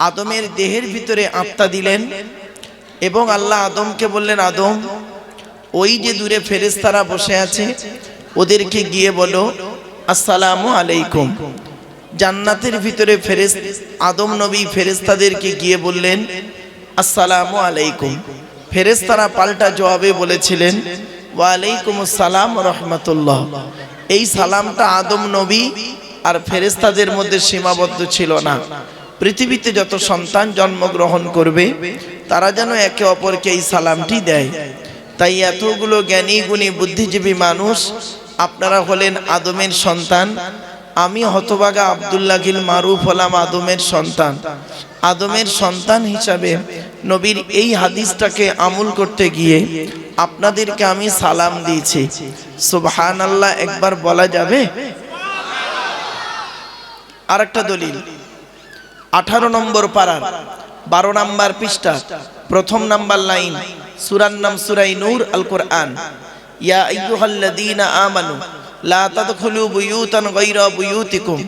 আদমের দেহের ভিতরে আত্মা দিলেন এবং আল্লাহ আদমকে বললেন, আদম, ওই যে দূরে ফেরেশতারা বসে আছে ওদেরকে গিয়ে বলো আসসালামু আলাইকুম। জান্নাতের ভিতরে আদম নবী ফেরেশতাদেরকে গিয়ে বললেন আসসালামু আলাইকুম। ফেরেশতারা পাল্টা জবাবে বলেছিলেন ওয়ালাইকুম আসসালাম রাহমাতুল্লাহ। এই সালামটা আদম নবী আর ফেরেশতাদের মধ্যে সীমাবদ্ধ ছিল না। পৃথিবীতে যত সন্তান জন্মগ্রহণ করবে তারা যেন একে অপরকে এই সালামটি দেয়। তাই এতগুলো জ্ঞানী গুণী বুদ্ধিজীবী মানুষ, আপনারা হলেন আদমের সন্তান। আমি হতভাগা আব্দুল্লাহিল মারুফ হলাম আদমের সন্তান। আদমের সন্তান হিসাবে নবীর এই হাদিসটাকে আমল করতে গিয়ে আপনাদেরকে আমি সালাম দিয়েছি। সুবহানাল্লাহ একবার বলা যাবে? আরেকটা দলিল 18 নম্বর পারার 12 নম্বর পৃষ্ঠা প্রথম নাম্বার লাইন, সূরার নাম সূরা নূর, আল কোরআন। ইয়া আইয়ুহাল্লাযীনা আমানু লা তাদখুলু বুয়ুতান গায়রা বুয়ুতিকুম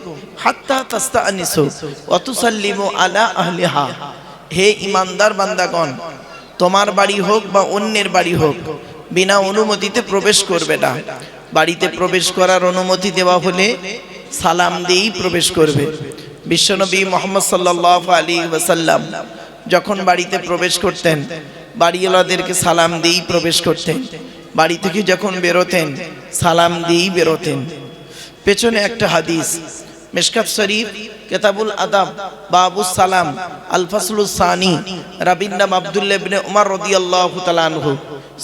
হাত্তা তাস্তানিসু ওয়া তুসাল্লিমু আলা আহলিহা। হে ঈমানদার বান্দাগণ, তোমার বাড়ি হোক বা অন্যের বাড়ি হোক, বিনা অনুমতিতে প্রবেশ করবে না। বাড়িতে প্রবেশ করার অনুমতি দেওয়া হলে সালাম দিয়েই প্রবেশ করবে। বিশ্বনবী মুহাম্মদ সাল্লাল্লাহু আলাইহি ওয়াসাল্লাম যখন বাড়িতে প্রবেশ করতেন বাড়িওয়ালাদেরকে সালাম দিয়েই প্রবেশ করতেন। বাড়ি থেকে যখন বেরোতেন সালাম দিয়েই বেরোতেন। পেছনে একটা হাদিস, মিশকাত শরীফ কিতাবুল আদাব বাবুস সালাম আল ফাসলুস সানি, রাবীর নাম আব্দুল্লাহ ইবনে উমর রাদিয়াল্লাহু তাআলা আনহু।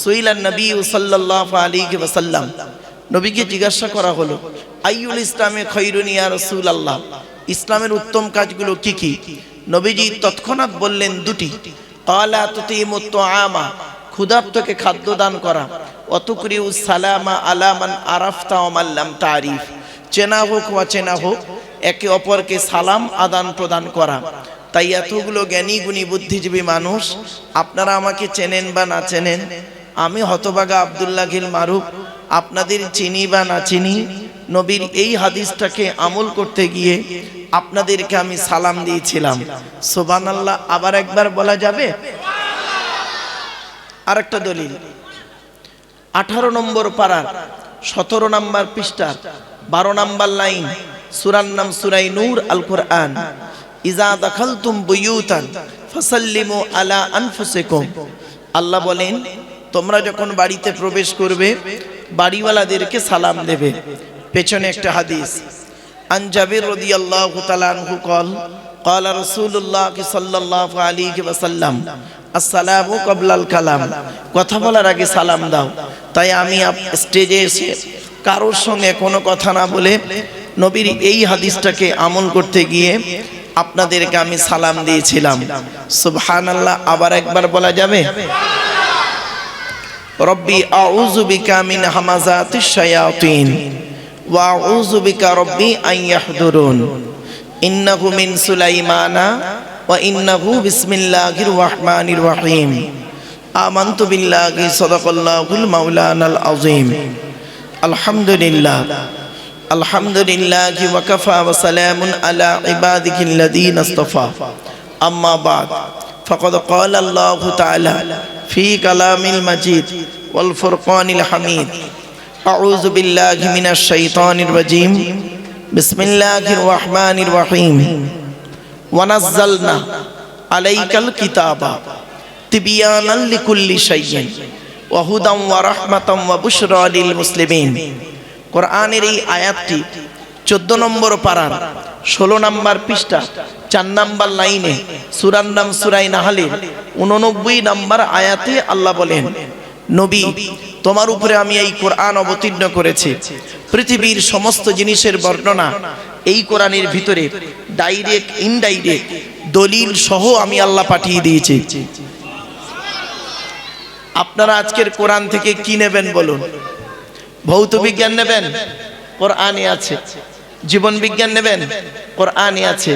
সুইলান নবী সাল্লাল্লাহু আলাইহি ওয়াসাল্লাম, নবীকে জিজ্ঞাসা করা হলো আইয়ুল ইসলামে খৈরুন ইয়া রাসূলুল্লাহ, ইসলামের উত্তম কাজগুলো কি কি? নবীজি তৎক্ষণাৎ বললেন দুটি। ক্বালা তুতিমুত তুআমা, ক্ষুধার্তকে খাদ্য দান করা, ওয়া তুকরিউস সালামা আলা মান আরাফতা ওয়া মান লাম তারিফ, চেনা হোক বা চেনা হোক একে অপরকে সালাম আদান প্রদান করা। তাই এতগুলো জ্ঞানী গুণী বুদ্ধিজীবী মানুষ, আপনারা আমাকে চেনেন বা না চেনেন, আমি হতভাগা আব্দুল্লাহিল মারুফ, আপনাদের চিনি বা না চিনি, নবীর এই হাদিসটাকে আমল করতে গিয়ে আপনাদেরকে আমি সালাম দিয়েছিলাম। সুবহানাল্লাহ আবার একবার বলা যাবে? আরেকটা দলিল 18 নম্বর পারার 17 নম্বর পৃষ্ঠা 12 নম্বর লাইন, সূরার নাম সূরা নূর, আল কোরআন। ইজা দাখালতুম বুয়ুতান ফাসাল্লিমু আলা আনফুসিকুম, আল্লাহ বলেন তোমরা যখন বাড়িতে প্রবেশ করবে বাড়িওয়ালাদেরকে সালাম দেবে। পেছনে একটা হাদিস, আন জাবির রাদিয়াল্লাহু তাআলা আনহু قال قال رسول الله صلى الله عليه وسلم আসসালামু ক্বাবলাল কালাম, কথা বলার আগে সালাম দাও। তাই আমি স্টেজে এসে কারোর সঙ্গে কোনো কথা না বলে নবীর এই হাদিসটাকে আমল করতে গিয়ে আপনাদেরকে আমি সালাম দিয়েছিলাম। সুবহানাল্লাহ আবার একবার বলা যাবে? রব্বি আউযু বিকা মিন হামাযাতিশ শায়াতিন ওয়া আউযু বিকা রব্বি আন ইয়াহদুরুন, ইন্নাহু মিন সুলাইমানা ওয়া ইন্নাহু বিসমিল্লাহির রাহমানির রহিম, আমানতু বিল্লাহি সাদাকাল্লাহুল মাওলানাল আযীম। আলহামদুলিল্লাহ, আলহামদুলিল্লাহি ওয়া কাফা ওয়া সালামুন আলা ইবাদিহিল্লাযীনা ইসতাফা, আম্মা বা'দ, ফাকাদ ক্বালা আল্লাহু তাআলা ফি কালামিল মাজিদ ওয়াল ফুরকানিল হামিদ, আউযু বিল্লাহি মিনাশ শাইতানির রাজীম, বিসমিল্লাহির রহমানির রহিম। ওয়া নাযালনা আলাইকাল কিতাবা তিবয়ানাল লিকুল্লি শাইইন ওয়া হুদাম ওয়া রাহমাতাম ওয়া বুশরা লিল মুসলিমিন। কোরআনের এই আয়াতটি 14 নম্বর পারার 16 নম্বর পৃষ্ঠা 4 নম্বর লাইনে, সূরার নাম সূরা নাহলের 89 নম্বর আয়াতে আল্লাহ বলেন, নবী তোমার উপরে আমি এই কোরআন অবতীর্ণ করেছি। পৃথিবীর সমস্ত জিনিসের বর্ণনা এই কোরআনের ভিতরে ডাইরেক্ট ইনডাইরেক্ট দলিল সহ আমি আল্লাহ পাঠিয়ে দিয়েছি। আপনারা আজকের কোরআন থেকে কি নেবেন বলুন? ভৌত বিজ্ঞান নেবেন? কোরআনে আছে। জীবন বিজ্ঞান নেবেন? কোরআনে আছে।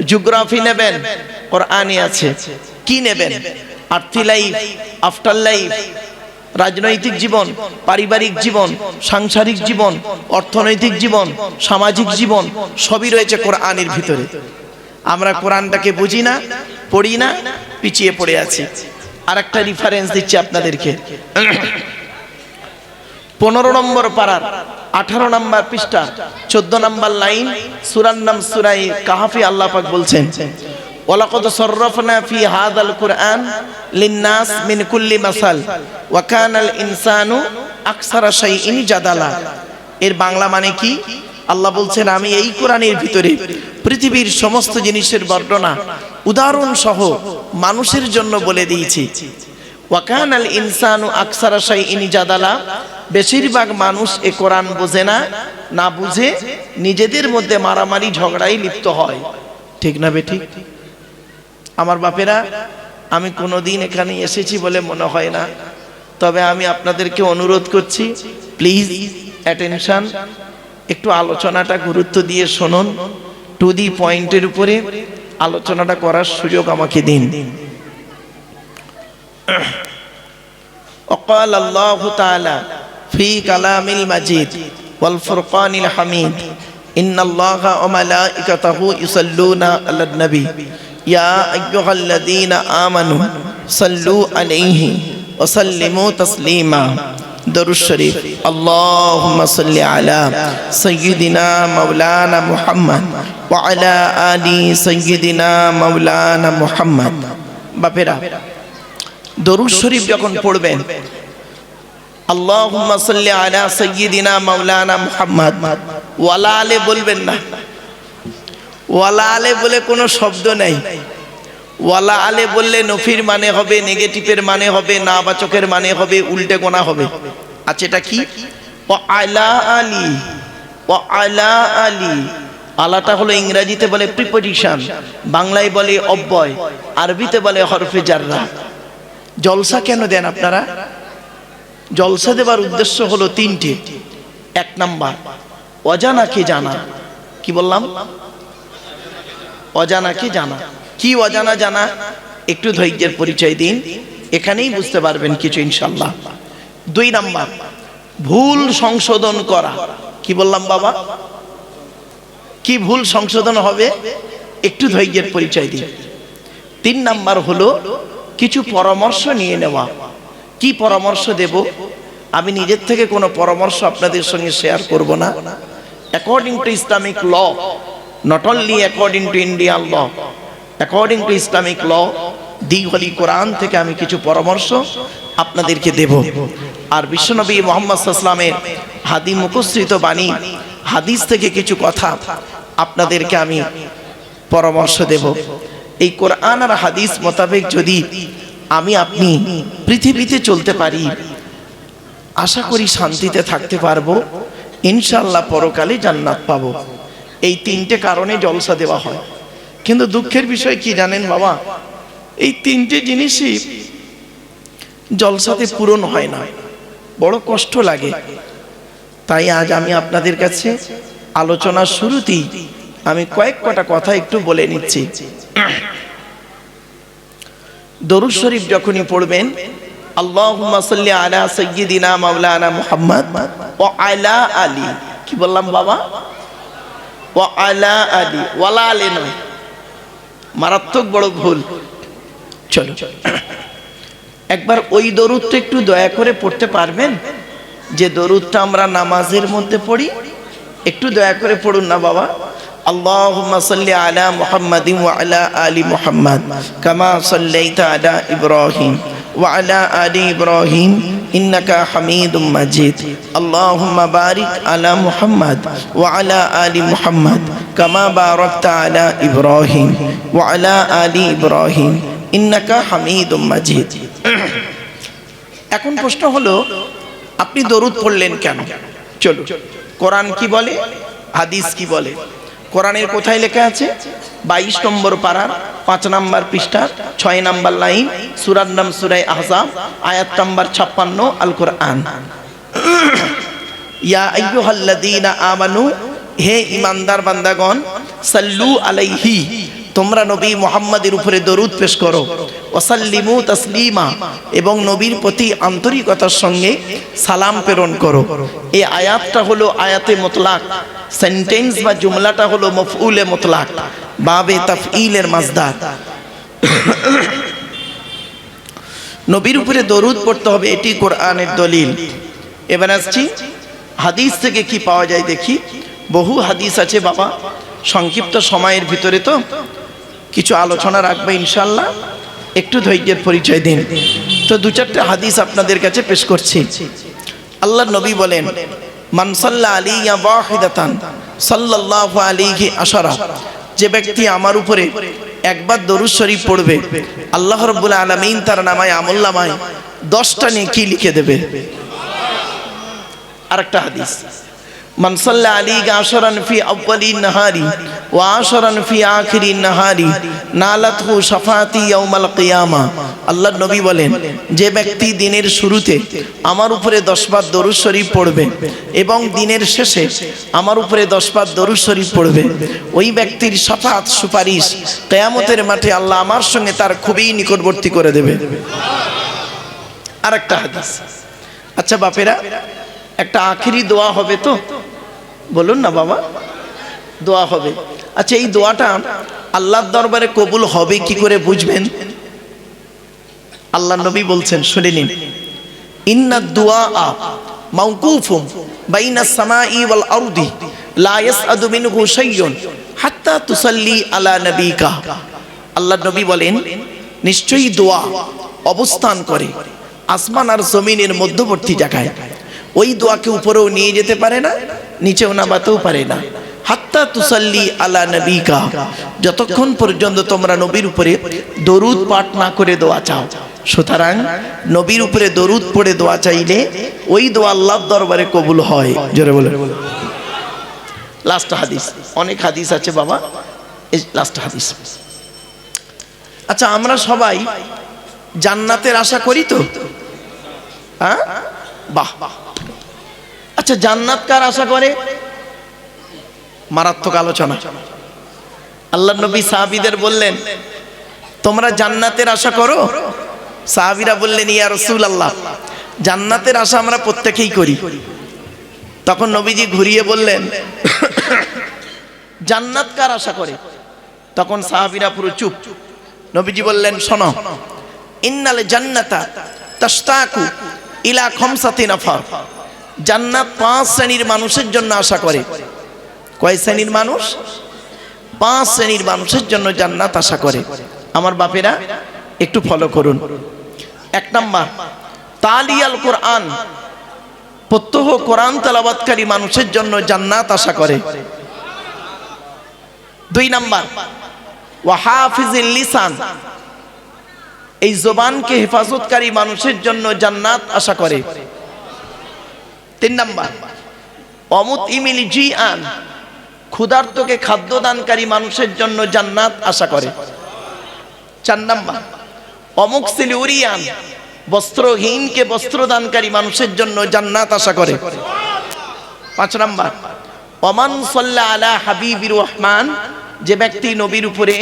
জিওগ্রাফি নেবেন? কোরআনে আছে। কি নেবেন? আর্থ লাইফ, আফটার লাইফ, রাজনৈতিক জীবন, পারিবারিক জীবন, সাংসারিক জীবন, অর্থনৈতিক জীবন, সামাজিক জীবন, সবই রয়েছে কোরআনের ভিতরে। আমরা কোরআনটাকে বুঝি না, পড়ি না, পিছিয়ে পড়ে আছি। আর একটা রেফারেন্স দিচ্ছি আপনাদেরকে, 15 নম্বর পারার 18 নম্বর পৃষ্ঠা 14 নম্বর লাইন, সূরার নাম সূরা কাহফে আল্লাহ পাক বলছেন, ওয়ালাকাদ সাররাফনা ফি হাযাল কুরআন লিন-নাস মিন কুল্লি মাসাল ওয়া কানাল ইনসানু আকসারা শাইইন জাদালা। এর বাংলা মানে কি? আল্লাহ বলছেন, আমি এই কোরআনের ভিতরে পৃথিবীর সমস্ত জিনিসের বর্ণনা উদাহরণ সহ মানুষের জন্য বলে দিয়েছি। ওয়া কানাল ইনসানু আকসারা শাইইন জাদালা, বেশিরভাগ মানুষ এই কোরআন বোঝে না, না বুঝে নিজেদের মধ্যে মারামারি ঝগড়ায় লিপ্ত হয়। ঠিক না বেঠিক? আমার বাপেরা, আমি কোনোদিন এখানে এসেছি বলে মনে হয় না, তবে আমি আপনাদেরকে অনুরোধ করছি, প্লিজ অ্যাটেনশন, একটু আলোচনাটা গুরুত্ব দিয়ে শুনুন, টু দি পয়েন্টের উপরে আলোচনাটা করার সুযোগ আমাকে দিন। وقال الله تعالى في كلام المجيد والفرقان الحميد إن الله وملائكته يصلون على النبي يا أيها الذين آمنوا صلوا عليه وسلموا تسليما। দরুদ শরীফ, اللهم صل على سيدنا مولانا محمد وعلى آل سيدنا مولانا محمد। বাপেরা, দরুদ শরীফ যখন পড়বেন, আল্লাহুম্মা সাল্লি আলা সাইয়্যিদিনা মাওলানা মুহাম্মদ, ওয়ালা আলে বলবেন না। ওয়ালা আলে বলে কোনো শব্দ নাই। ওয়ালা আলে বললে নফির মানে হবে, নেগেটিভের মানে হবে, নাবাচকের মানে হবে, উল্টে গোনা হবে। আচ্ছা, এটা কি? ও আলা আলী, ও আলা আলী। আলাটা হলো ইংরেজিতে বলে প্রিপোজিশন, বাংলায় বলে অব্যয়, আরবিতে বলে হরফে জাররা। জলসা কেন দেন আপনারা? জলসা দেবার উদ্দেশ্য হলো তিনটে। এক নাম্বার, অজানাকে জানা। কি বললাম? অজানাকে জানা। কি অজানা জানা? একটু ধৈর্যের পরিচয় দিন, এখানেই বুঝতে পারবেন কিছু ইনশাআল্লাহ। 2 নাম্বার, ভুল সংশোধন করা। কি বললাম বাবা? কি ভুল সংশোধন হবে? একটু ধৈর্যের পরিচয় দিন। 3 নাম্বার হলো কিছু পরামর্শ নিয়ে নেওয়া। কি পরামর্শ দেব? আমি নিজের থেকে কোনো পরামর্শ আপনাদের সঙ্গে শেয়ার করব না। According to Islamic law, not only according to Indian law, according to Islamic law, the holy Quran থেকে আমি কিছু পরামর্শ আপনাদেরকে দেব। আর বিশ্বনবী মুহাম্মদ সাল্লাল্লাহু আলাইহি ওয়াসাল্লামের হাদি মুখস্থৃত বাণী, হাদিস থেকে কিছু কথা আপনাদেরকে আমি পরামর্শ দেব। এই কোরআন আর হাদিস মোতাবেক যদি আমি আপনি পৃথিবীতে চলতে পারি, আশা করি শান্তিতে থাকতে পারবো, ইনশাআল্লাহ পরকালে জান্নাত পাবো। এই 3টে কারণে জলসা দেওয়া হয়। কিন্তু দুঃখের বিষয় কি জানেন বাবা? এই 3টে জিনিসই জলসাতে পূরণ হয় না, বড় কষ্ট লাগে। তাই আজ আমি আপনাদের কাছে আলোচনার শুরুতেই আমি কয়েকটা কথা একটু বলে নিচ্ছি। দরুদ শরীফ যখনই পড়বেন, আল্লাহুম্মা সাল্লি আলা সাইয়্যিদিনা মাওলানা মুহাম্মদ ওয়া আলা আলী। কি বললাম বাবা? ওয়া আলা আলী, ওয়ালা আলী নয়, মারাত্মক বড় ভুল। চলো একবার ওই দরুদটা একটু দয়া করে পড়তে পারবেন? যে দরুদটা আমরা নামাজের মধ্যে পড়ি, একটু দয়া করে পড়ুন না বাবা। আল্লাহুম্মা সাল্লি আলা মুহাম্মাদিন ওয়া আলা আলি মুহাম্মাদ কামা সাল্লাইতা আলা ইব্রাহিম ওয়া আলা আলি ইব্রাহিম ইন্নাকা হামিদুম মাজিদ। আল্লাহুম্মা বারিক আলা মুহাম্মাদ ওয়া আলা আলি মুহাম্মাদ কামা বারাকতা আলা ইব্রাহিম ওয়া আলা আলি ইব্রাহিম ইন্নাকা হামিদুম মাজিদ। এখন প্রশ্ন হলো, আপনি দরুদ পড়লেন কেন? চলো, কোরআন কি বলে, হাদিস কি বলে? কোরআনের কোথায় লেখা আছে? 22 নম্বর পারার 5 নম্বর পৃষ্ঠা 6 নম্বর লাইন, সূরার নাম সূরা আহজাব, আয়াত নম্বর 56, আল কোরআন। ইয়া আইয়ুহাল্লাযীনা আমানু, হে ঈমানদার বান্দাগণ, সাল্লু আলাইহি, তোমরা নবী মুহাম্মাদের উপরে দরুদ পেশ করো, ওয়াসাল্লিমু তাসলিমা, এবং নবীর প্রতি আন্তরিকতার সঙ্গে সালাম প্রেরণ করো। এই আয়াতটা হলো আয়াতে মুতলাক, সেন্টেন্স বা জুমলাটা হলো মফউলে মুতলাক। বাবে তাফঈলের মাজদার। নবীর উপরে দরুদ পড়তে হবে, এটি কোরআনের দলিল। এবার আসছি হাদিস থেকে কি পাওয়া যায় দেখি। বহু হাদিস আছে বাবা, সংক্ষিপ্ত সময়ের ভিতরে তো কিছু আলোচনা রাখবে ইনশাআল্লাহ, একটু ধৈর্যের পরিচয় দিন। তো দু চারটে হাদিস আপনাদের কাছে পেশ করছি। আল্লাহর নবী বলেন, মান সাল্লা আলাইয়া ওয়াহিদাতান সাল্লাল্লাহু আলাইহি আশারা, যে ব্যক্তি আমার উপরে একবার দরুদ শরীফ পড়বে, আল্লাহ রাব্বুল আলামিন তার নামায় আমলনামায় 10টা নেকি লিখে দেবে। আরেকটা হাদিস, মান সাল্লা আলাইহি আশরান ফি আউয়ালিন নাহারি ওয়া আশরান ফি আখিরিন নাহারি নালাতহু শাফাআতি ইয়াউমাল কিয়ামা। আল্লাহর নবী বলেন, যে ব্যক্তি দিনের শুরুতে আমার উপরে 10 বার দরুদ শরীফ পড়বে এবং দিনের শেষে আমার উপরে 10 বার দরুদ শরীফ পড়বে, ওই ব্যক্তির শাফাআত সুপারিশ কিয়ামতের মাঠে আল্লাহ আমার সঙ্গে তার খুবই নিকটবর্তী করে দেবে। আরেকটা হাদিস। আচ্ছা বাপেরা, একটা আখিরি দোয়া হবে তো, বলুন না বাবা, দোয়া হবে। আচ্ছা এই দোয়াটা আল্লাহর দরবারে কবুল হবে কি করে বুঝবেন? আল্লাহর নবী বলছেন, শুনে নিন, ইন্নাদ দুআ মাওকুফুম বাইনাস সামাই ওয়াল আরদি লা ইয়াসআদু মিনহু শাইউন হাত্তা তুসাল্লি আলা নবিকা। আল্লাহর নবী বলেন, নিশ্চয়ই দোয়া অবস্থান করে আসমান আর জমিনের মধ্যবর্তী জায়গায়। ওই দোয়াকে উপরেও নিয়ে যেতে পারে না, নিচেও নামাতেও পারে না। হাত্তা তুসাল্লি আলা নবিকা, যতক্ষণ পর্যন্ত তোমরা নবীর উপরে দরুদ পাঠ না করে দোয়া চাও। সুতরাং নবীর উপরে দরুদ পড়ে দোয়া চাইলে ওই দোয়া আল্লাহর দরবারে কবুল হয়। জোরে বলে। লাস্ট হাদিস, অনেক হাদিস আছে বাবা, এই লাস্ট হাদিস। আচ্ছা আমরা সবাই জান্নাতের আশা করি তো? হ্যাঁ, বাহ। আচ্ছা জান্নাত কার আশা করে? মারাত্মক আলোচনা। আল্লাহর নবী সাহাবীদের বললেন, তোমরা জান্নাতের আশা করো? সাহাবীরা বললেন, ইয়া রাসূলুল্লাহ, জান্নাতের আশা আমরা প্রত্যেকেই করি। তখন নবীজি ঘুরিয়ে বললেন, জান্নাত কার আশা করে? তখন সাহাবীরা পুরো চুপ। নবীজি বললেন, শোনো, ইন্নাল জান্নাতা তাশতাকু ইলা খামসাতি নাফার, জান্নাত 5 শ্রেণীর মানুষের জন্য আশা করে। কয় শ্রেণীর মানুষ? 5 শ্রেণীর মানুষের জন্য জান্নাত আশা করে। আমার বাপেরা একটু ফলো করুন। 1 নাম্বার, তালিয়াল কোরআন, প্রত্যহ কোরআন তেলাওয়াতকারী মানুষের জন্য জান্নাত আশা করে। 2 নাম্বার, ওয়া হাফিজিল লিসান, এই জবানকে হেফাজতকারী মানুষের জন্য জান্নাত আশা করে। 3 নাম্বার, অমুতইমিল জিআন, ক্ষুধার্তকে খাদ্য দানকারী মানুষের জন্য জান্নাত আশা করে। 4 নাম্বার, অমুকসিল উরিয়ান, বস্ত্রহীনকে বস্ত্র দানকারী মানুষের জন্য জান্নাত আশা করে। 5 নাম্বার, ওমান সাল্লা আলা হাবিবির রহমান, যে ব্যক্তি নবীর উপরে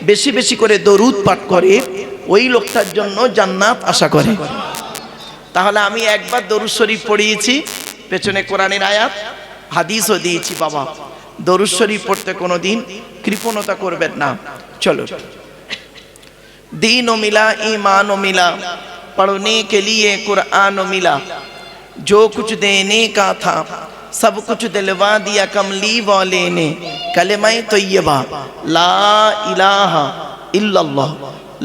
বেশি বেশি করে দরুদ পাঠ করে ওই লোকটার জন্য জান্নাত আশা করে। তাহলে আমি একবার দরুদ শরীফ পড়িয়েছি, পেছনে কোরআনের আয়াত হাদিসও দিয়েছি। বাবা দরুদ শরীফ পড়তে কোনোদিন কৃপণতা করবেন না। চলো, दीन मिला ईमान मिला, पढ़ने के लिए कुरान मिला, जो कुछ देने का था सब कुछ दिलवा दिया कमली वाले ने, कलमा तय्यबा ला इलाहा इल्लल्लाह,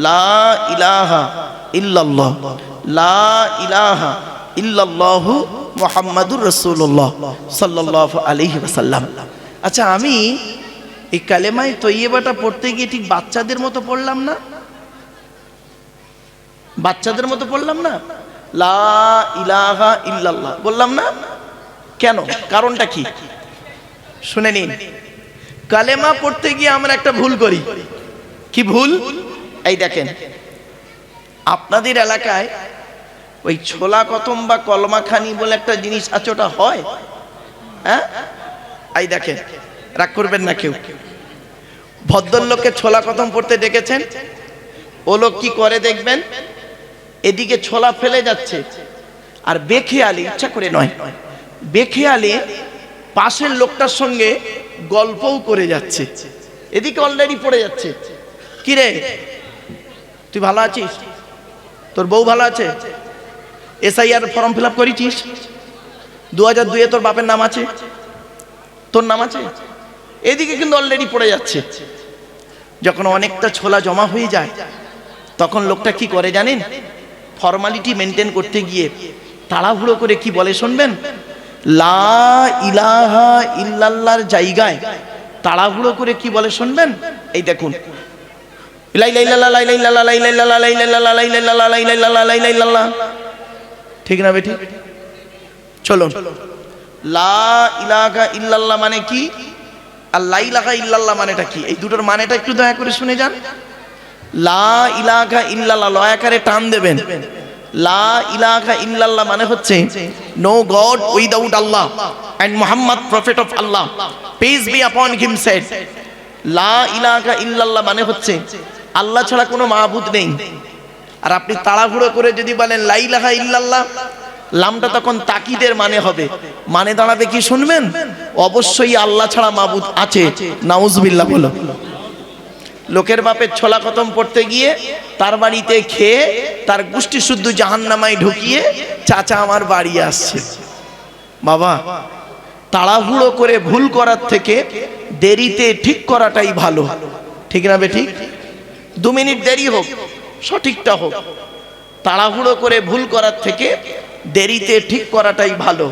ला इलाहा इल्लल्लाह, ला इलाहा इल्लल्लाह मुहम्मदुर रसूलुल्लाह सल्लल्लाहु अलैहि वसल्लम। अच्छा আমি এই কালেমা তয়্যিবাটা পড়তে গিয়ে ঠিক বাচ্চাদের মতো পড়লাম না? বাচ্চাদের মতো পড়লাম না? লা ইলাহা ইল্লাল্লাহ বললাম না? কেন? কারণটা কি শুনে নিন। কালেমা পড়তে গিয়ে আমরা একটা ভুল করি। কি ভুল? এই দেখেন, আপনাদের এলাকায় ওই ছোলা কতম বা কলমাখানি বলে একটা জিনিস আছে, ওটা হয়? হ্যাঁ, এই দেখেন, রাগ করবেন না কেউ। ভদ্রলোককে ছোলা কতম পড়তে ডেকেছেন, ও লোক কি করে দেখবেন, এদিকে ছোলা ফেলে যাচ্ছে আর বেখেয়ালি, ইচ্ছা করে নয়, বেখেয়ালি পাশের লোকটার সঙ্গে গল্পও করে যাচ্ছে। এদিকে অলরেডি পড়ে যাচ্ছে। কি রে, তুই ভালো আছিস? তোর বউ ভালো আছে? SIR ফর্ম ফিল আপ করেছিস? 2002 তোর বাপের নাম আছে, তোর নাম আছে? এদিকে কিন্তু অলরেডি পড়ে যাচ্ছে। যখন অনেকটা ছোলা জমা হয়ে যায় তখন লোকটা কি করে জানেন? ফর্মালিটি মেনটেন করতে গিয়ে তাড়াহুড়ো করে কি বলে শুনবেন? লা ইলাহা ইল্লাল্লাহর জায়গায় তাড়াহুড়ো করে কি বলে শুনবেন? এই দেখুন, লা ইলাহা ইল্লাল্লাহ, লা ইলাহা ইল্লাল্লাহ, লা ইলাহা ইল্লাল্লাহ, লা ইলাহা ইল্লাল্লাহ, লা ইলাহা ইল্লাল্লাহ, লা ইলাহা ইল্লাল্লাহ, লা ইলাহা ইল্লাল্লাহ। ঠিক না বেটি? চলো, লা ইলাহা ইল্লাল্লাহ মানে কি আর লা ইলাহা ইল্লাল্লাহ মানেটা কি, এই দুটোর মানেটা একটু দয়া করে শুনে যান। লা ইলাহা ইল্লাল্লাহ লয়াকারে টান দেবেন। লা ইলাহা ইল্লাল্লাহ মানে হচ্ছে no god without Allah and Muhammad prophet of Allah, peace be upon him shed. লা ইলাহা ইল্লাল্লাহ মানে হচ্ছে আল্লাহ ছাড়া কোনো মাবুদ নেই। আর আপনি তাড়াহুড়ো করে যদি বলেন লা ইলাহা ইল্লাল্লাহ, লামটা তখন তাকিদের মানে হবে, মানে দাঁড়াবে কি শুনবেন? অবশ্যই আল্লাহ ছাড়া মাবুদ আছে। নাউজুবিল্লাহ বলো। লোকের বাপের ছোলা খতম পড়তে গিয়ে তার বাড়িতে খেয়ে তার গোষ্ঠী শুদ্ধ জাহান্নামায় ঢুকিয়ে চাচা আমার বাড়ি আসছে। বাবা, তাড়াহুড়ো করে ভুল করার থেকে দেরিতে ঠিক করাটাই ভালো। ঠিক না বেঠিক? 2 মিনিট দেরি হোক, সঠিকটা হোক। তাড়াহুড়ো করে ভুল করার থেকে দেরিতে ঠিক করাটাই ভালো।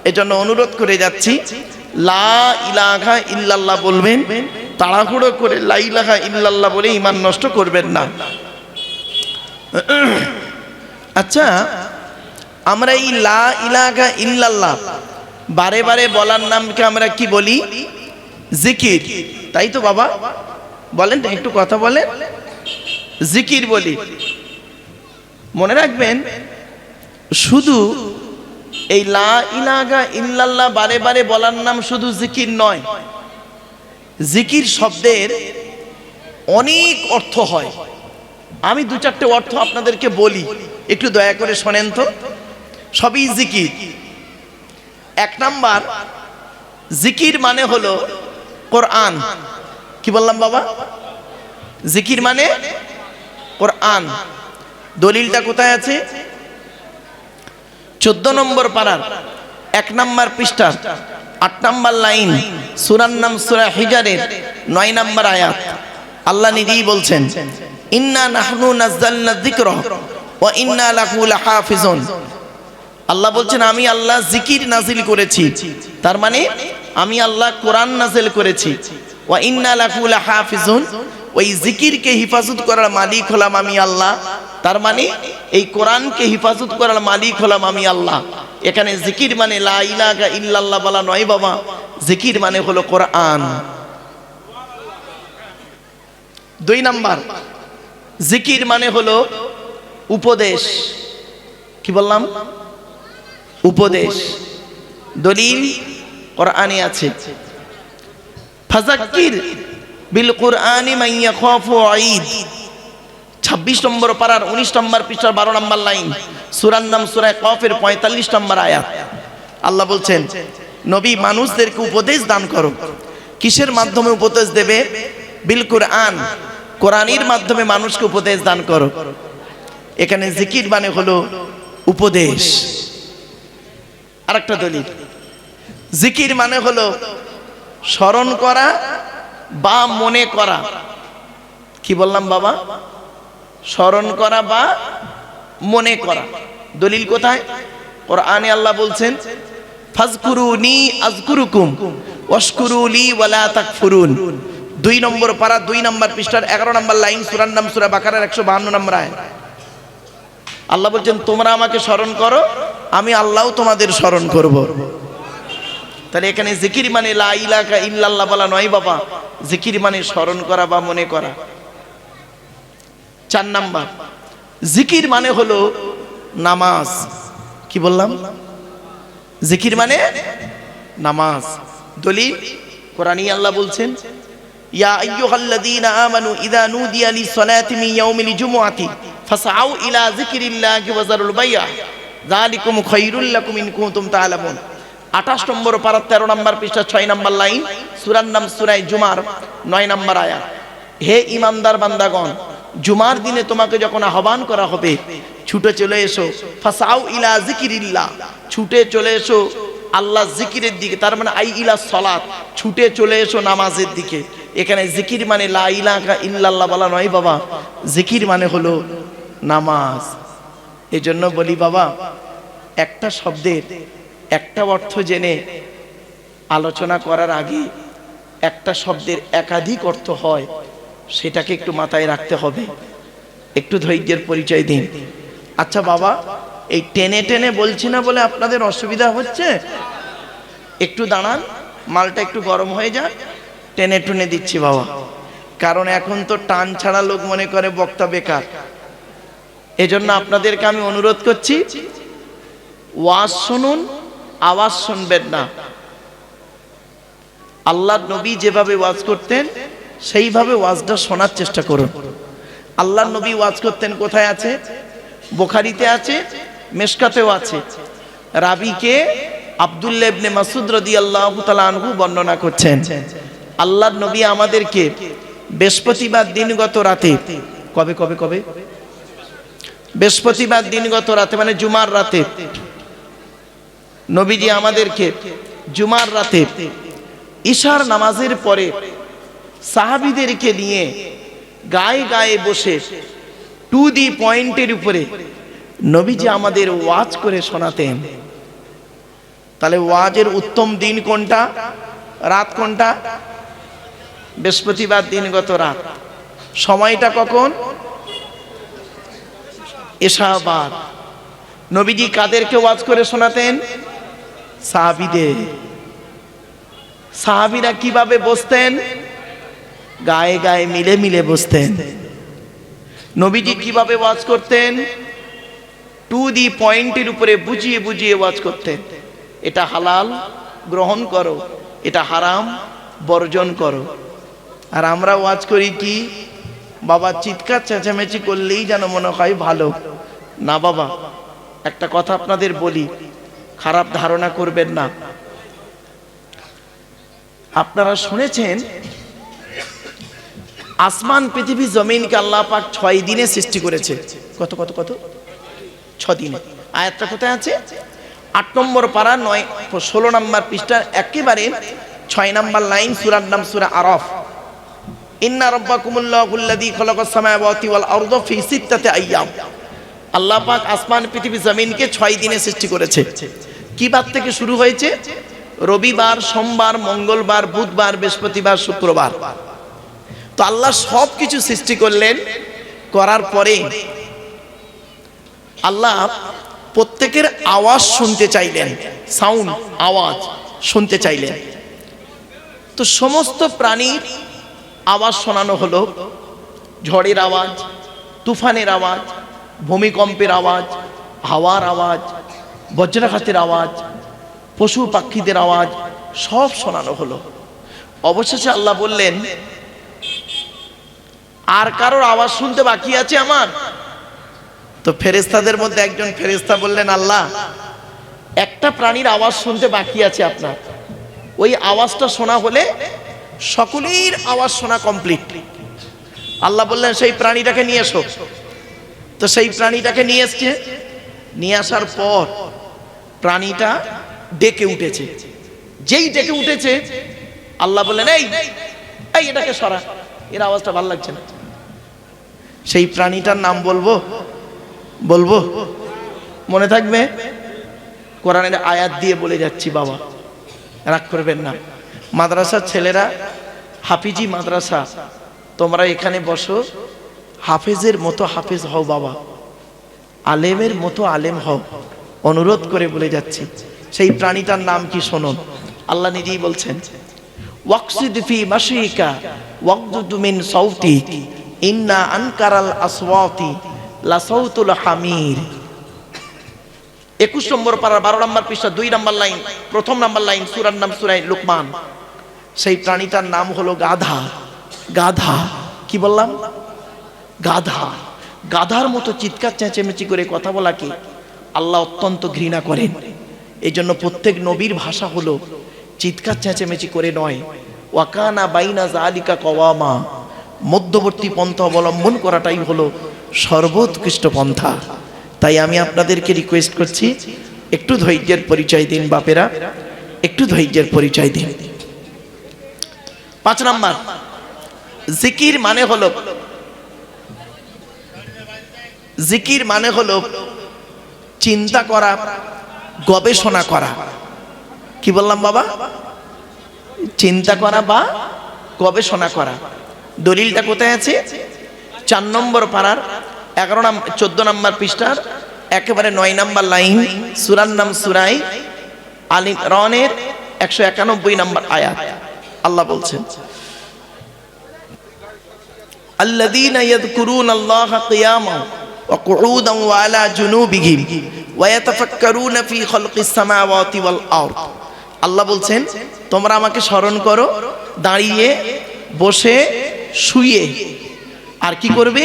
এজন্য অনুরোধ করে যাচ্ছি, লা ইলাহা ইল্লাল্লাহ বলবেন, তাড়াহুড়ো করে লা ইলাহা ইল্লাল্লাহ বলে ঈমান নষ্ট করবেন না। আচ্ছা, আমরা এই লা ইলাহা ইল্লাল্লাহ বারে বারে বলার নামকে আমরা কি বলি? জিকির, তাই তো বাবা? বলেন একটু কথা বলেন। জিকির বলি। মনে রাখবেন, শুধু এই লা ইলাহা ইল্লাল্লাহ বারে বারে বলার নাম শুধু জিকির নয়। জিকির শব্দের অনেক অর্থ হয়। আমি 2-4টে অর্থ আপনাদেরকে বলি, একটু দয়া করে শোনেন তো। সবই জিকির। 1 নাম্বার, জিকির মানে হলো কোরআন। কি বললাম বাবা? জিকির মানে কোরআন। দলিলটা কোথায় আছে? 14 নম্বর পারার 1 নম্বর পৃষ্ঠা 8 নম্বর লাইন, সূরার নাম সূরা হিজরের 9 নম্বর আয়াত। আল্লাহ নিজেই বলছেন, ইন্না নাহনু নাযালনা যিকরা ওয়া ইন্না লাহু লাহাফিজুন। আল্লাহ বলছেন, আমি আল্লাহ জিকির নাজিল করেছি, তার মানে আমি আল্লাহ কোরআন নাজিল করেছি। ওয়া ইন্না লাহু লাহাফিজুন, ওই জিকিরকে হিফাজত করার মালিক হলাম আমি আল্লাহ, তার মানে এই কোরআনকে হিফাজত করার মালিক হলাম আমি আল্লাহ। এখানে জিকির মানে লা ইলাহা ইল্লাল্লাহ বলা নয় বাবা, জিকির মানে হলো কোরআন। 2 নাম্বার, জিকির মানে হলো উপদেশ। কি বললাম? উপদেশ। দলিল কোরআনে আছে, ফাযাক্কির বিল কুরআনি মান ইয়াখাফু ঈদ। 26 নম্বর পারার 19 নম্বর পৃষ্ঠার 12 নম্বর লাইন, সূরার নাম সূরা কফের 45 নম্বর আয়াত। আল্লাহ বলছেন, নবী মানুষদেরকে উপদেশ দান করো। কিসের মাধ্যমে উপদেশ দেবে? বিল কুরআন, কোরআনের মাধ্যমে মানুষকে উপদেশ দান করো। এখানে জিকির মানে হলো উপদেশ। আরেকটা দলিল, জিকির মানে হলো স্মরণ করা বা মনে করা। কি বললাম বাবা? স্মরণ করা বা মনে করা। দলিল কোথায়? কোরআনে আল্লাহ বলছেন, ফাজকুরুনি আযকুরুকুম ওয়াশকুরুলি ওয়ালা তাকফুরুন। 2 নম্বর পারা 2 নম্বর পৃষ্ঠার 11 নম্বর লাইন, সূরার নাম সূরা বাকারার 152 নম্বর আয়াত। আল্লাহ বলছেন, তোমরা আমাকে স্মরণ করো, আমি আল্লাহও তোমাদের স্মরণ করব। তাহলে এখানে জিকির মানে লা ইলাহা ইল্লাল্লাহ বলা নয় বাবা, জিকির মানে স্মরণ করা বা মনে করা। 4 নাম্বার, জিকির মানে হলো নামাজ। কি বললাম? জিকির মানে নামাজ। দলিল কোরআনে আল্লাহ বলছেন, ইয়া আইয়ুহাল্লাযীনা আমানু ইযা নুদিয়া লিস-সালাতি মিন ইয়াউমিল জুমআতি ফাসআউ ইলা যিকরিল্লাহি ওয়া যারুল বাই'a যালিকুম খায়রুল লাকুম ইন কুনতুম তা'লামুন। 28 নম্বর পারা 13 নম্বর পৃষ্ঠা 6 নম্বর লাইন, সূরার নাম সূরা জুমার 9 নম্বর আয়াত। হে ঈমানদার বান্দাগণ, জুমার দিনে তোমাকে যখন আহ্বান করা হবে, ছুটে চলে এসো, ফাসাউ ইলা যিকিরিল্লাহ, ছুটে চলে এসো আল্লাহ জিকিরের দিকে, তার মানে আই ইলা সালাত, ছুটে চলে এসো নামাজের দিকে। এখানে জিকির মানে লা ইলাহা ইল্লাল্লাহ বলা নয় বাবা, জিকির মানে হলো নামাজ। এজন্য বলি বাবা, একটা শব্দের একটা অর্থ জেনে আলোচনা করার আগে একটা শব্দের একাধিক অর্থ হয়, সেটাকে একটু মাথায় রাখতে হবে। একটু ধৈর্যের পরিচয় দিন। আচ্ছা বাবা, এই টেনে টেনে বলছি না বলে আপনাদের অসুবিধা হচ্ছে? একটু দাঁড়ান, মালটা একটু গরম হয়ে যাক, টেনে টুনে দিচ্ছি বাবা। কারণ এখন তো টান ছাড়া লোক মনে করে বক্তা বেকার। এজন্য আপনাদেরকে আমি অনুরোধ করছি, ওয়াজ শুনুন, আওয়াজ শুনবেন না। আল্লাহর নবী যেভাবে ওয়াজ করতেন সেইভাবে ওয়াজটা শোনার চেষ্টা করুন। আল্লাহর নবী ওয়াজ করতেন কোথায় আছে? বুখারীতে আছে, মিশকাতেও আছে। রাবিকে আব্দুল্লাহ ইবনে মাসউদ রাদিয়াল্লাহু তাআলা আনহু বর্ণনা করছেন, আল্লাহর নবী আমাদেরকে বৃহস্পতিবার দিনগত রাতে, কবে কবে কবে বৃহস্পতিবার দিনগত রাতে মানে জুমার রাতে, নবীজি আমাদেরকে জুমার রাতে ইশার নামাজের পরে সাহাবীদেরকে নিয়ে গায়ে গায়ে বসে টু দি পয়েন্টের উপরে নবীজি আমাদের ওয়াজ করে শোনাতেন। তাহলে ওয়াজের উত্তম দিন কোনটা, রাত কোনটা? বৃহস্পতিবার দিনগত রাত। সময়টা কখন? এশাবাদ। নবীজি কাদেরকে ওয়াজ করে শোনাতেন? সাহাবীদের। সাহাবীরা কিভাবে বসতেন? গায়ে গায়ে মিলে মিলে বসতেন। নবীজি কিভাবে ওয়াজ করতেন? টু দি পয়েন্টের উপরে বুঝিয়ে বুঝিয়ে ওয়াজ করতেন। এটা হালাল, গ্রহণ করো, এটা হারাম, বর্জন করো। আর আমরা ওয়াজ করি কি বাবা, চিৎকার চেঁচামেচি করলেই যেন মনে হয় ভালো না। বাবা একটা কথা আপনাদের বলি, খারাপ ধারণা করবেন না। আপনারা শুনেছেন আসমান পৃথিবী জমিনকে আল্লাহ পাক 6 দিনে সৃষ্টি করেছে। কত কত কত 6 দিনে। আয়াতটা কোথায় আছে? 8 নম্বর পারা 16 নম্বর পৃষ্ঠা একেবারে 6 নম্বর লাইন, সূরার নাম সূরা আরাফ। ইন্না রাব্বাকুমুল্লাহুল্লাযী খালাকাস সামাওয়াতি ওয়াল আরদা ফি সিত্তাতি আইয়াম। আল্লাহ পাক আসমান পৃথিবী জমিনকে 6 দিনে সৃষ্টি করেছে। কি বার থেকে শুরু হয়েছে? রবিবার, সোমবার, মঙ্গলবার, বুধবার, বৃহস্পতিবার, শুক্রবার। তো আল্লাহ সব কিছু সৃষ্টি করলেন, করার পরে আল্লাহ প্রত্যেকের আওয়াজ শুনতে চাইলেন, সাউন্ড, আওয়াজ শুনতে চাইলেন। তো সমস্ত প্রাণীর আওয়াজ শোনানো হলো। ঝড়ের আওয়াজ, তুফানের আওয়াজ, ভূমিকম্পের আওয়াজ, হাওয়ার আওয়াজ, বজ্রাঘাতের আওয়াজ, পশু পাখিদের আওয়াজ, সব শোনানো হলো। অবশেষে আল্লাহ বললেন, আর কারোর আওয়াজ শুনতে বাকি আছে আমার? তো ফেরেশতাদের মধ্যে একজন ফেরেশতা বললেন, আল্লাহ একটা প্রাণীর আওয়াজ শুনতে বাকি আছে আপনার। ওই আওয়াজটা শোনা হলে সকলের আওয়াজ শোনা কমপ্লিট। আল্লাহ বললেন, সেই প্রাণীটাকে নিয়ে এসো। তো সেই প্রাণীটাকে নিয়ে এসছে। নিয়ে আসার পর প্রাণীটা ডেকে উঠেছে। যেই ডেকে উঠেছে আল্লাহ বললেন, এই এই এটাকে সরা, এর আওয়াজটা ভালো লাগছে না। সেই প্রাণীটার নাম বলবো? বলবো? মনে থাকবে? কোরআনের আয়াত দিয়ে বলে যাচ্ছি বাবা, রাগ করবেন না। মাদ্রাসার ছেলেরা, হাফিজি মাদ্রাসা, তোমরা এখানে বসো, হাফেজের মতো হাফেজ হও বাবা, আলেমের মতো আলেম হও, অনুরোধ করে বলে যাচ্ছি। সেই প্রাণীটার নাম কি শুনুন। আল্লাহ নিজেই বলছেন, ওয়াকসিদ ফি মাশিকা ওয়াগদুদ মিন সাউতিক ইন্না আনকারাল আসওয়াতি লাসাউতুল হামির। 21 নম্বর পারা 12 নম্বর পৃষ্ঠা 2 নম্বর লাইন, প্রথম নম্বর লাইন, সূরার নাম সূরা লুকমান। সেই প্রাণীটার নাম হলো গাধা। গাধা কি বললাম? গাধা। গাধার মতো চিৎকার চেঁচেমেচি করে কথা বলাকে আল্লাহ অত্যন্ত ঘৃণা করেন। এই জন্য প্রত্যেক নবীর ভাষা হলো চিৎকার চেঁচামেচি করে নয়, ওয়াকানা বাইনা জালিকা কওয়ামা, মধ্যবর্তী পন্থা অবলম্বন করাটাই হলো সর্বোৎকৃষ্ট পন্থা। তাই আমি আপনাদেরকে রিকোয়েস্ট করছি, একটু ধৈর্যের পরিচয় দিন বাপেরা, একটু ধৈর্যের পরিচয় দিন। 5 নাম্বার, জিকির মানে হলো, জিকির মানে হলো চিন্তা করা, গবেষণা করা। কি বললাম বাবা? চিন্তা করা বা গবেষণা করা। দলিলটা কোথায় আছে? 4 নম্বর পারার 14 নম্বর পৃষ্ঠার একেবারে 9 নম্বর লাইন, সূরার নাম সূরা আলে ইমরানের 191 নম্বর আয়াত। আল্লাহ বলছেন, আল্লাযীনা ইয়াযকুরুনাল্লাহা কিয়ামান ওয়া কুউদান ওয়া আলা জুনুবিহিম ওয়া ইয়াতাফাক্কারুনা ফি খালকিস সামাওয়াতি ওয়াল আরদ। আল্লাহ বলছেন, তোমরা আমাকে স্মরণ করো দাঁড়িয়ে, বসে, শুয়ে। আর কি করবে?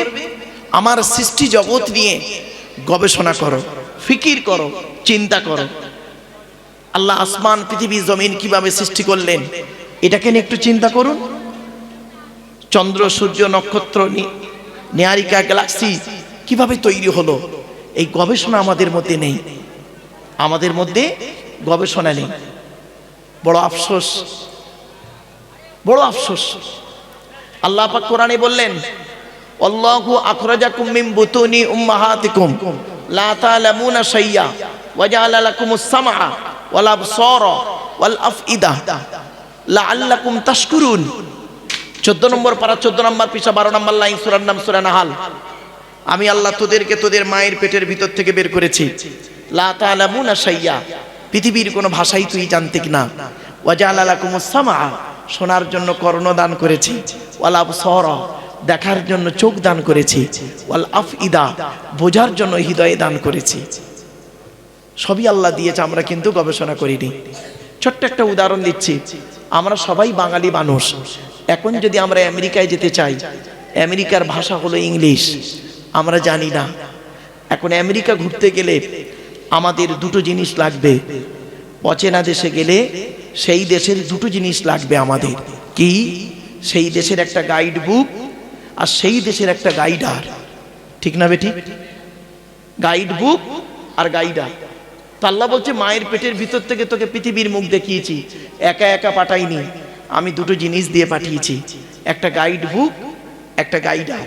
আমার সৃষ্টি জগৎ নিয়ে গবেষণা করো, ফিকির করো, চিন্তা করো। আল্লাহ আসমান, পৃথিবী, জমিন কিভাবে সৃষ্টি করলেন এটাকে নিয়ে একটু চিন্তা করুন। চন্দ্র, সূর্য, নক্ষত্র, নিহারিকা, গ্যালাক্সি কিভাবে তৈরি হলো, এই গবেষণা আমাদের মধ্যে নেই। আমাদের মধ্যে গবেষণা নেই। বড় আফসোস, বড় আফসোস। আল্লাহ পাক কোরআনে বললেন, আল্লাহু আখরাজাকুম মিন বুতুনি উম্মাহাতিকুম লা তা'লামুনা শাইয়্যা ওয়া জাআলা লাকুমুস সামআ ওয়াল আবসারা ওয়াল আফইদা লাআল্লাকুম তাশকুরুন। 14 নম্বর পারা 14 নম্বর পৃষ্ঠা 12 নম্বর লাইন, সূরার নাম সূরা নাহাল। আমি আল্লাহ তোদেরকে তোদের মায়ের পেটের ভিতর থেকে বের করেছি। লা তা'লামুনা শাইয়্যা, পৃথিবীর কোনো ভাষাই তুই জানতে না। ওয়া জাআলা লাকুমুস সামআ, শোনার জন্য কর্ণ দান করেছি। ওয়াল আবসারা, দেখার জন্য চোখ দান করেছি। ওয়াল আফইদা, বোঝার জন্য হৃদয় দান করেছি। সবই আল্লাহ দিয়েছে, আমরা কিন্তু গবেষণা করিনি। ছোট্ট একটা উদাহরণ দিচ্ছি। আমরা সবাই বাঙালি মানুষ। এখন যদি আমরা আমেরিকায় যেতে চাই, আমেরিকার ভাষা হলো ইংলিশ, আমরা জানি না। এখন আমেরিকা ঘুরতে গেলে আমাদের দুটো জিনিস লাগবে। অচেনা দেশে গেলে সেই দেশের দুটো জিনিস লাগবে আমাদের। কি? সেই দেশের একটা গাইড বুক আর সেই দেশের একটা গাইডার। ঠিক না বেটি? গাইড বুক আর গাইডার। তো আল্লাহ বলছে, মায়ের পেটের ভিতর থেকে তোকে পৃথিবীর মুখ দেখিয়েছি, একা একা পাঠাইনি, আমি দুটো জিনিস দিয়ে পাঠিয়েছি, একটা গাইড বুক, একটা গাইডার।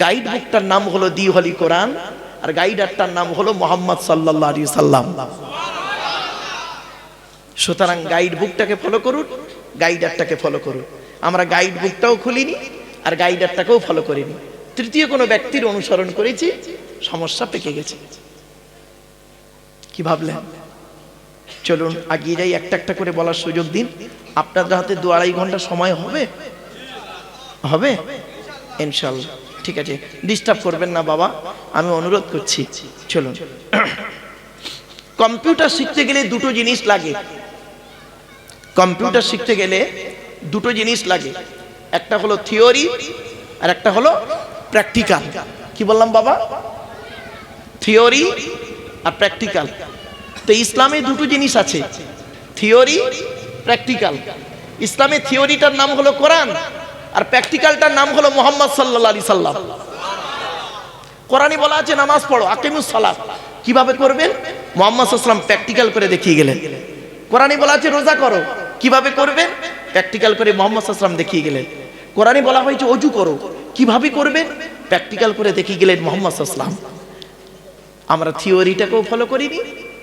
গাইড বুকটার নাম হলো দি হলি কোরআন, আর গাইডারটার নাম হলো মুহাম্মদ সাল্লাল্লাহু আলাইহি সাল্লাম। সুতরাং গাইড বুকটাকে ফলো করুন, গাইডারটাকে ফলো করুন। আমরা গাইড বুকটাও খুলিনি আর গাইডারটাকেও ফলো করিনি, তৃতীয় কোনো ব্যক্তির অনুসরণ করেছি, সমস্যা পেকে গেছে। কি ভাবলেন? চলুন আগিয়ে যাই, একটা একটা করে বলার সুযোগ দিন। আপনাদের হাতে 2-2.5 ঘন্টা সময় হবে? হবে ইনশাআল্লাহ। ঠিক আছে, ডিস্টার্ব করবেন না বাবা, আমি অনুরোধ করছি। চলুন। কম্পিউটার শিখতে গেলে দুটো জিনিস লাগে। কম্পিউটার শিখতে গেলে দুটো জিনিস লাগে, একটা হলো থিওরি আর একটা হলো প্র্যাকটিক্যাল। কি বললাম বাবা? থিওরি আর প্র্যাকটিক্যাল। তো ইসলামে দুটো জিনিস আছে, থিওরি, প্র্যাকটিক্যাল। ইসলামে থিওরিটার নাম হলো কোরআন আর প্র্যাকটিক্যালটার নাম হলো মুহাম্মদ সাল্লাল্লাহু আলাইহি সাল্লাম। কোরআনে বলা আছে নামাজ পড়ো, আকিমুস সালাত। কিভাবে করবেন? মুহাম্মদ সাল্লাল্লাহু আলাইহি ওয়াসাল্লাম প্র্যাকটিক্যাল করে দেখিয়ে গেলেন। কোরআনে বলা আছে রোজা করো, কিভাবে করবেন? প্র্যাকটিক্যাল করে মুহাম্মদ সাল্লাল্লাহু আলাইহি ওয়াসাল্লাম দেখিয়ে গেলেন। কোরআনে বলা হয়েছে ওযু করো, কিভাবে করবেন? প্র্যাকটিক্যাল করে দেখিয়ে গেলেন মুহাম্মদ সাল্লাল্লাহু আলাইহি ওয়াসাল্লাম। আমরা থিওরিটাকেও ফলো করিনি,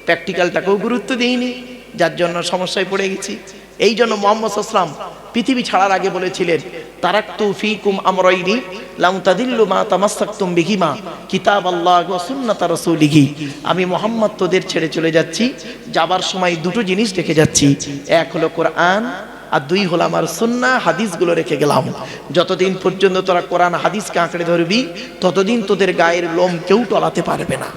প্র্যাকটিক্যালটাকেও গুরুত্ব দিইনি, যার জন্য সমস্যায় পড়ে গেছি। এই জন্য মুহাম্মদ সাল্লাল্লাহু আলাইহি ওয়াসাল্লাম পৃথিবী ছাড়ার আগে বলেছিলেন, তারাকতু ফীকুম আমরাইনি লাম তাদিল্লু মা তামাসসাকতুম বিহিমা কিতাবাল্লাহ ওয়া সুন্নাত রাসূলিহি। আমি মুহাম্মদ তোদের ছেড়ে চলে যাচ্ছি, যাবার সময় দুটো জিনিস রেখে যাচ্ছি, এক হলো কোরআন আর দুই হলো আমার সুন্নাহ, হাদিসগুলো রেখে গেলাম। যতদিন পর্যন্ত তোরা কোরআন হাদিসকে আঁকড়ে ধরবি, ততদিন তোদের গায়ের লোম কেউ টলাতে পারবে না।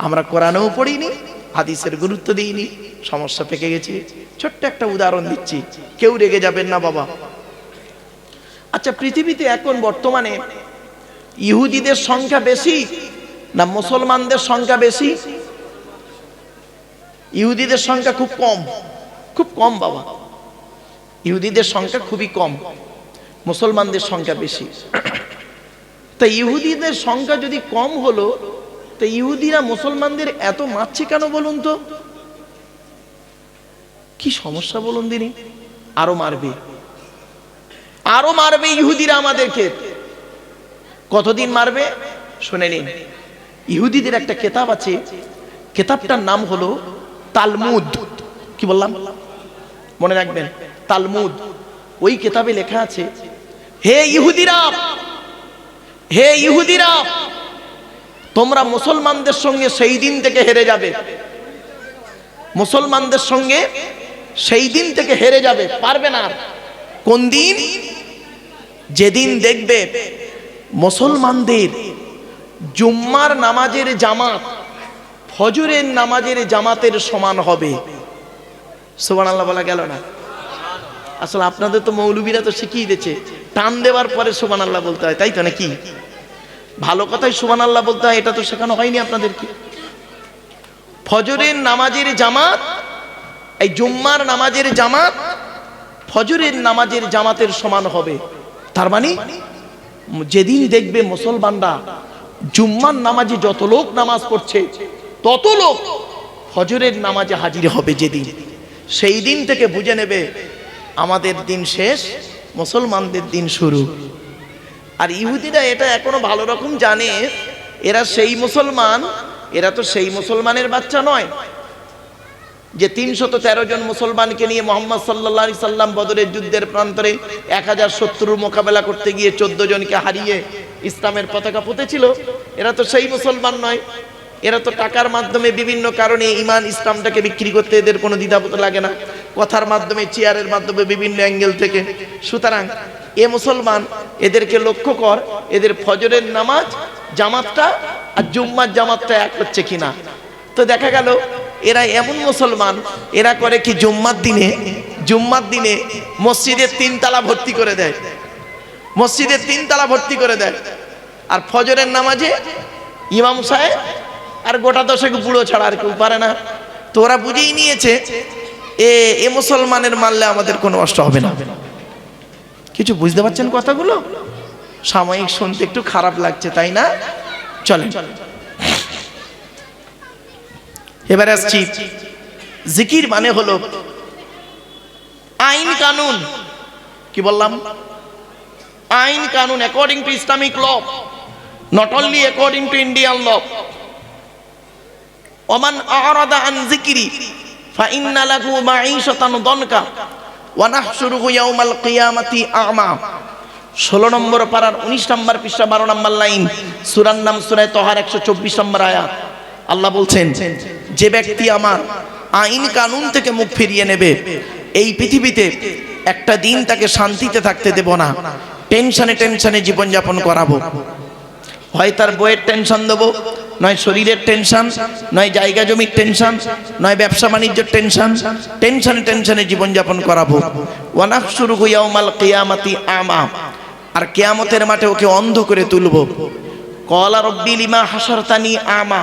আমরা কোরআনেও পড়িনি, হাদিসের গুরুত্ব দিইনি, সমস্যা পেকে গেছে। ছোট্ট একটা উদাহরণ দিচ্ছি, কেউ রেগে যাবেন না বাবা। আচ্ছা, পৃথিবীতে এখন বর্তমানে ইহুদিদের সংখ্যা বেশি না মুসলমানদের সংখ্যা বেশি? ইহুদিদের সংখ্যা খুব কম, খুব কম বাবা, ইহুদিদের সংখ্যা খুবই কম, মুসলমানদের সংখ্যা বেশি। তা ইহুদিদের সংখ্যা যদি কম হলো, তা ইহুদিরা মুসলমানদের এত মারছে কেন বলুন তো? কি সমস্যা বলুন দিনি? আরো মারবে, আরো মারবে ইহুদিরা আমাদেরকে। কতদিন মারবে শুনে নিন। ইহুদিদের একটা কিতাব আছে, কিতাবটার নাম হলো তালমুদ। কি বললাম? মনে রাখবেন, তালমুদ। ওই কিতাবে লেখা আছে, হে ইহুদিরা, হে ইহুদিরা, তোমরা মুসলমানদের সঙ্গে সেই দিন থেকে হেরে যাবে, মুসলমানদের সঙ্গে সেই দিন থেকে হেরে যাবে, পারবে না। কোন দিন? যেদিন দেখবে মুসলমানদের জুম্মার নামাজের জামাত ফজরের নামাজের জামাতের সমান হবে। সুবহানাল্লাহ বলা গেল না? আসলে আপনাদের তো মৌলবীরা তো শিখিয়ে দিয়েছে, টান দেওয়ার পরে সুবহানাল্লাহ বলতে হয়, তাই তো নাকি? ভালো কথাই সুবহানাল্লাহ বলতে হয়, এটা তো শেখানো হয়নি আপনাদেরকে। ফজরের নামাজের জামাত, এই জুম্মার নামাজের জামাত ফজরের নামাজের জামাতের সমান হবে। তার মানে যেদিন দেখবে মুসলমানরা জুম্মার নামাজে যত লোক নামাজ পড়ছে তত লোক ফজরের নামাজে হাজির হবে যেদিন, সেই দিন থেকে বুঝে নেবে আমাদের দিন শেষ, মুসলমানদের দিন শুরু। আর ইহুদিরা এটা এখনো ভালো রকম জানে, এরা সেই মুসলমান, এরা তো সেই মুসলমানের বাচ্চা নয় যে 313 জন মুসলমানকে নিয়ে মুহাম্মদ সাল্লাল্লাহু আলাইহি সাল্লাম বদরের যুদ্ধের প্রান্তরে 1000 শত্রুর মোকাবেলা করতে গিয়ে 14 জনকে হারিয়ে ইসলামের পতাকা পুঁতেছিল। এরা তো সেই মুসলমান নয়, এরা তো টাকার মাধ্যমে বিভিন্ন কারণে ইমান ইসলামটাকে বিক্রি করতে এদের কোনো দ্বিধাবোধ লাগে না, কথার মাধ্যমে, চেয়ারের মাধ্যমে, বিভিন্ন অ্যাঙ্গেল থেকে। সুতরাং এ মুসলমান, এদেরকে লক্ষ্য কর, এদের ফজরের নামাজ জামাতটা আর জুম্মার জামাতটা এক হচ্ছে কিনা। তো দেখা গেল এরা এমন মুসলমান, এরা করে কি, জুম্মার দিনে মসজিদের 3 তালা ভর্তি করে দেয়, মসজিদের 3 তালা ভর্তি করে দেয়, আর ফজরের নামাজে ইমাম সাহেব আর গোটা 10 বুড়ো ছাড়া আর কেউ পারে না। তো ওরা বুঝেই নিয়েছে এ মুসলমানের মারলে আমাদের কোনো কষ্ট হবে না। কিছু বুঝতে পারছেন কথাগুলো? সাময়িক শুনতে একটু খারাপ লাগছে, তাই না? চলেন এবারে আসছি। জিকির মানে হলো আইন কানুন। কি বললাম? আইন কানুন, according to Islamic law, not only according to Indian law. ওমান আরাদা আন যিকরি ফাইন্না লাহু মাঈশাতান দনকা ওয়া নাহশুরুহু ইয়াওমাল কিয়ামাতি আ'মা। 16 নম্বর পারার 19 নম্বর পৃষ্ঠা 12 নম্বর লাইন, সূরার নাম সূরা তাহার 124 নম্বর আয়াত। আল্লাহ বলছেন, যে ব্যক্তি আমার আইন কানুন থেকে মুখ ফিরিয়ে নেবে, এই পৃথিবীতে একটা দিন তাকে শান্তিতে থাকতে দেব না, টেনশনে টেনশনে জীবনযাপন করাবো। হয় তার বইয়ের টেনশন দেবো, নয় শরীরের টেনশন, নয় জায়গা জমির টেনশন, নয় ব্যবসা বাণিজ্যের টেনশন, টেনশনে টেনশনে জীবনযাপন করাবো। ওয়া নাহশুরুহু ইয়াওমাল কিয়ামাতি আ'মা, আর কিয়ামতের মাঠে ওকে অন্ধ করে তুলবো। ক্বালা রাব্বি লিমা হাশারতানি আ'মা,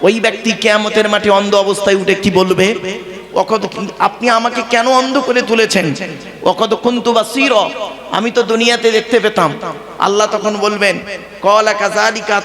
ওই ব্যক্তি কিয়ামতের মাঠে অন্ধ অবস্থায় উঠে কি বলবে? আপনি আমাকে কেন অন্ধ করে তুলেছেন? ওয়াকাদ কুনতু বাসীরা, আমি তো দুনিয়াতে দেখতে পেতাম। আল্লাহ তখন বলবেন, ক্বালা কাযালিকা